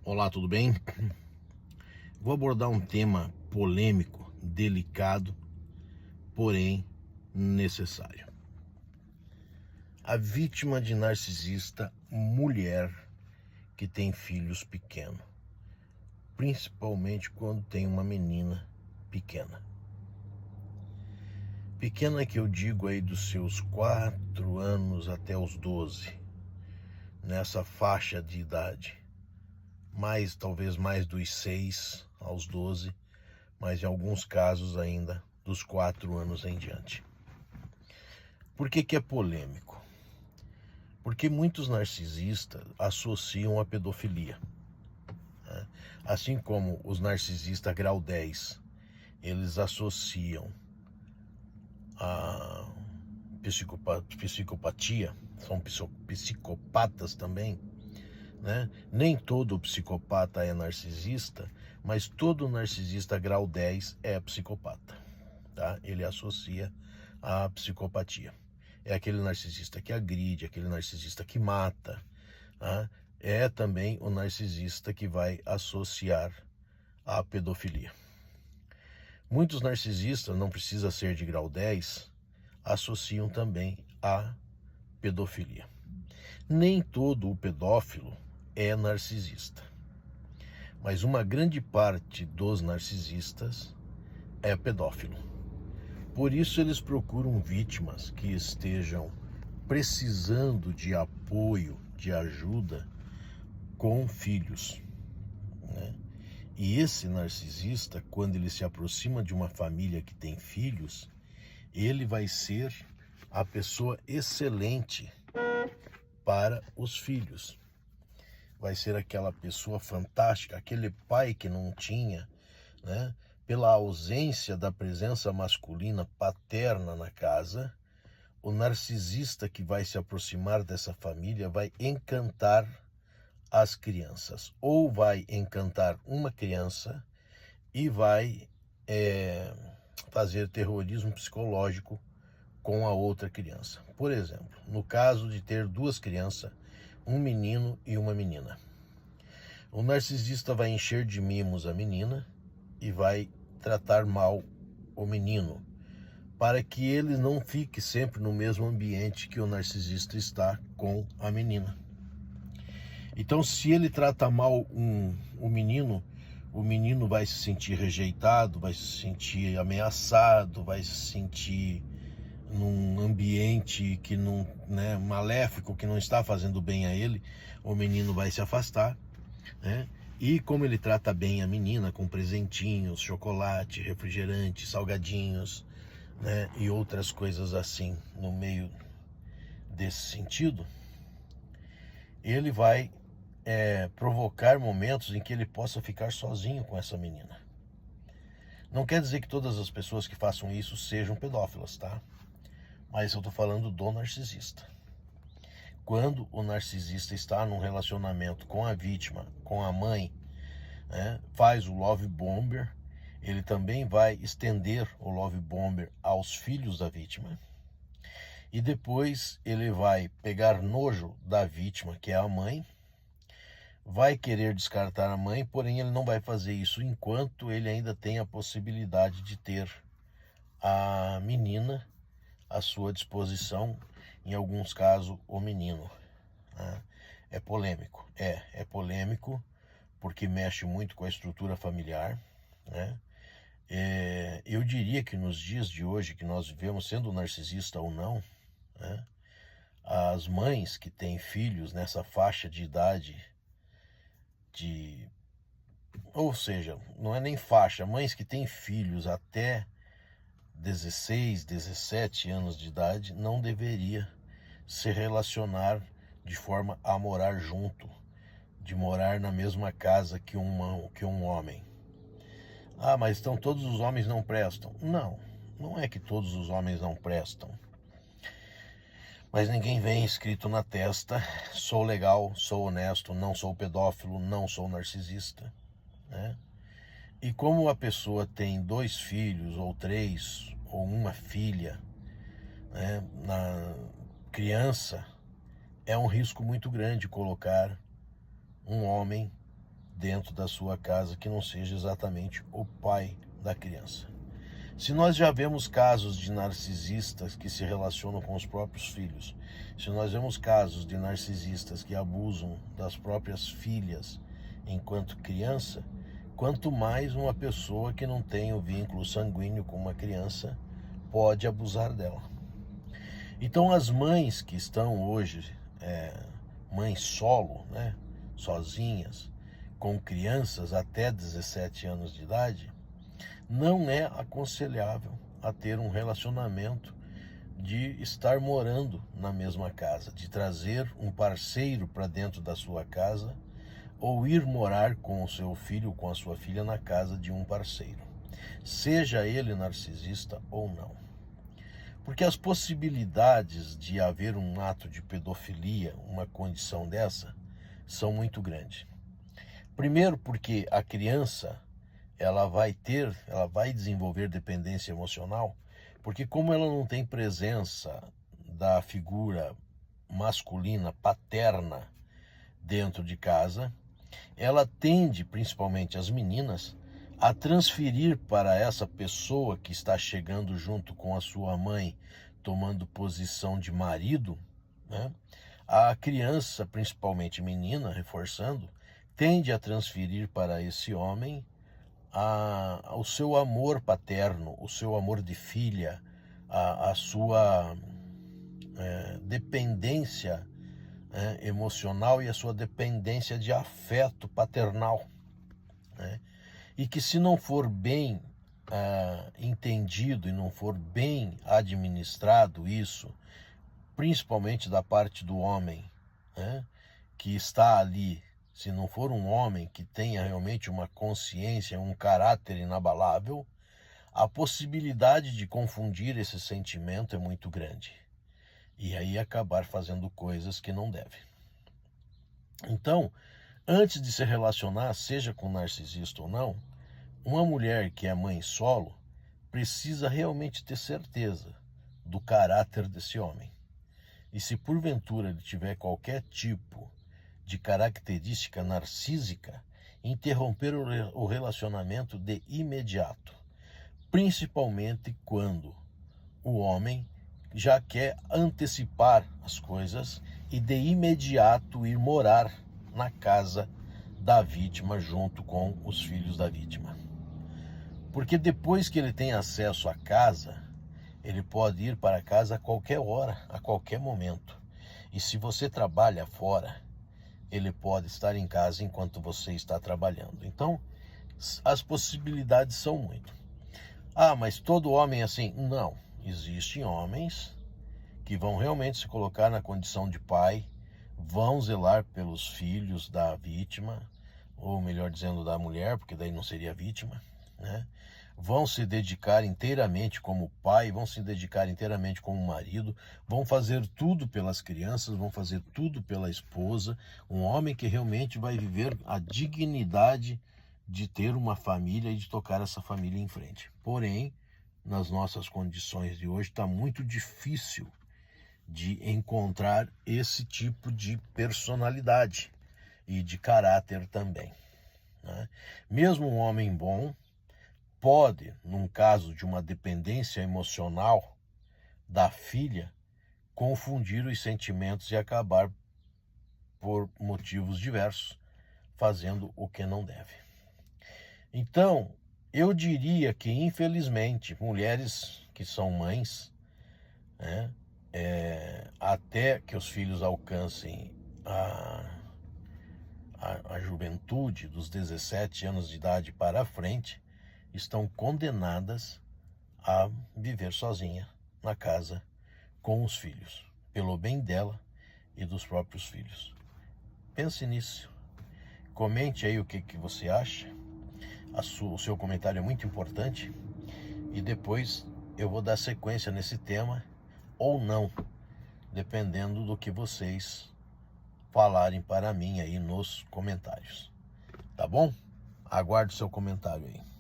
Olá, tudo bem? Vou abordar um tema polêmico, delicado, porém necessário. A vítima de narcisista, mulher que tem filhos pequenos, principalmente quando tem uma menina pequena. Pequena que eu digo aí dos seus 4 anos até os 12, nessa faixa de idade. Talvez mais dos 6 aos 12, mas em alguns casos ainda dos 4 anos em diante. Por que é polêmico? Porque muitos narcisistas associam a pedofilia, né? Assim como os narcisistas grau 10, eles associam a psicopatia, são psicopatas também, né? Nem todo psicopata é narcisista, mas todo narcisista grau 10 é psicopata, tá? Ele associa a psicopatia. É aquele narcisista que agride, aquele narcisista que mata, tá? É também o narcisista que vai associar a pedofilia. Muitos narcisistas, não precisa ser de grau 10, associam também a pedofilia. Nem todo o pedófilo é narcisista, mas uma grande parte dos narcisistas é pedófilo. Por isso eles procuram vítimas que estejam precisando de apoio, de ajuda com filhos, né? E esse narcisista, quando ele se aproxima de uma família que tem filhos, ele vai ser a pessoa excelente para os filhos. Vai ser aquela pessoa fantástica, aquele pai que não tinha, né? Pela ausência da presença masculina paterna na casa, o narcisista que vai se aproximar dessa família vai encantar as crianças, ou vai encantar uma criança e vai fazer terrorismo psicológico com a outra criança. Por exemplo, no caso de ter 2 crianças, um menino e uma menina. O narcisista vai encher de mimos a menina e vai tratar mal o menino, para que ele não fique sempre no mesmo ambiente que o narcisista está com a menina. Então, se ele trata mal o menino vai se sentir rejeitado, vai se sentir ameaçado, vai se sentir num ambiente que não, né, maléfico, que não está fazendo bem a ele. O menino vai se afastar, né? E como ele trata bem a menina com presentinhos, chocolate, refrigerante, salgadinhos, né, e outras coisas assim no meio desse sentido, ele vai provocar momentos em que ele possa ficar sozinho com essa menina. Não quer dizer que todas as pessoas que façam isso sejam pedófilas, tá? Mas eu tô falando do narcisista. Quando o narcisista está num relacionamento com a vítima, com a mãe, né, faz o love bomber, ele também vai estender o love bomber aos filhos da vítima. E depois ele vai pegar nojo da vítima, que é a mãe, vai querer descartar a mãe, porém ele não vai fazer isso enquanto ele ainda tem a possibilidade de ter a menina à sua disposição, em alguns casos o menino, né? É polêmico, é polêmico porque mexe muito com a estrutura familiar, né? Eu diria que nos dias de hoje que nós vivemos, sendo narcisista ou não, né, as mães que têm filhos nessa faixa de idade ou seja, não é nem faixa, mães que têm filhos até 16, 17 anos de idade não deveria se relacionar de forma a morar junto, de morar na mesma casa que um homem. Ah, mas então todos os homens não prestam. Não, não é que todos os homens não prestam. Mas ninguém vem escrito na testa: sou legal, sou honesto, não sou pedófilo, não sou narcisista, né? E como a pessoa tem 2 filhos, ou 3, ou uma filha, né, na criança, é um risco muito grande colocar um homem dentro da sua casa que não seja exatamente o pai da criança. Se nós já vemos casos de narcisistas que se relacionam com os próprios filhos, se nós vemos casos de narcisistas que abusam das próprias filhas enquanto criança, quanto mais uma pessoa que não tem o vínculo sanguíneo com uma criança pode abusar dela. Então as mães que estão hoje, mães solo, né, sozinhas, com crianças até 17 anos de idade, não é aconselhável a ter um relacionamento de estar morando na mesma casa, de trazer um parceiro para dentro da sua casa ou ir morar com o seu filho ou com a sua filha na casa de um parceiro, seja ele narcisista ou não. Porque as possibilidades de haver um ato de pedofilia, uma condição dessa, são muito grandes. Primeiro porque a criança ela vai desenvolver dependência emocional, porque como ela não tem presença da figura masculina, paterna, dentro de casa, ela tende, principalmente as meninas, a transferir para essa pessoa que está chegando junto com a sua mãe, tomando posição de marido, né? A criança, principalmente menina, reforçando, tende a transferir para esse homem o seu amor paterno, o seu amor de filha, a sua dependência emocional e a sua dependência de afeto paternal, né? E que se não for bem entendido e não for bem administrado isso, principalmente da parte do homem, né, que está ali, se não for um homem que tenha realmente uma consciência, um caráter inabalável, a possibilidade de confundir esse sentimento é muito grande. E aí acabar fazendo coisas que não deve. Então, antes de se relacionar, seja com narcisista ou não, uma mulher que é mãe solo precisa realmente ter certeza do caráter desse homem. E se porventura ele tiver qualquer tipo de característica narcísica, interromper o relacionamento de imediato, principalmente quando o homem já quer antecipar as coisas e de imediato ir morar na casa da vítima junto com os filhos da vítima. Porque depois que ele tem acesso à casa, ele pode ir para casa a qualquer hora, a qualquer momento. E se você trabalha fora, ele pode estar em casa enquanto você está trabalhando. Então, as possibilidades são muito. Ah, mas todo homem é assim? Não. Existem homens que vão realmente se colocar na condição de pai, vão zelar pelos filhos da vítima, ou melhor dizendo, da mulher, porque daí não seria vítima, né? Vão se dedicar inteiramente como pai, vão se dedicar inteiramente como marido, vão fazer tudo pelas crianças, vão fazer tudo pela esposa. Um homem que realmente vai viver a dignidade de ter uma família e de tocar essa família em frente. Porém, nas nossas condições de hoje, está muito difícil de encontrar esse tipo de personalidade e de caráter também, né? Mesmo um homem bom pode, num caso de uma dependência emocional da filha, confundir os sentimentos e acabar, por motivos diversos, fazendo o que não deve. Então, eu diria que, infelizmente, mulheres que são mães, né, até que os filhos alcancem a juventude, dos 17 anos de idade para frente, estão condenadas a viver sozinha na casa com os filhos, pelo bem dela e dos próprios filhos. Pense nisso. Comente aí o que você acha. O seu comentário é muito importante. E depois eu vou dar sequência nesse tema ou não, dependendo do que vocês falarem para mim aí nos comentários. Tá bom? Aguardo seu comentário aí.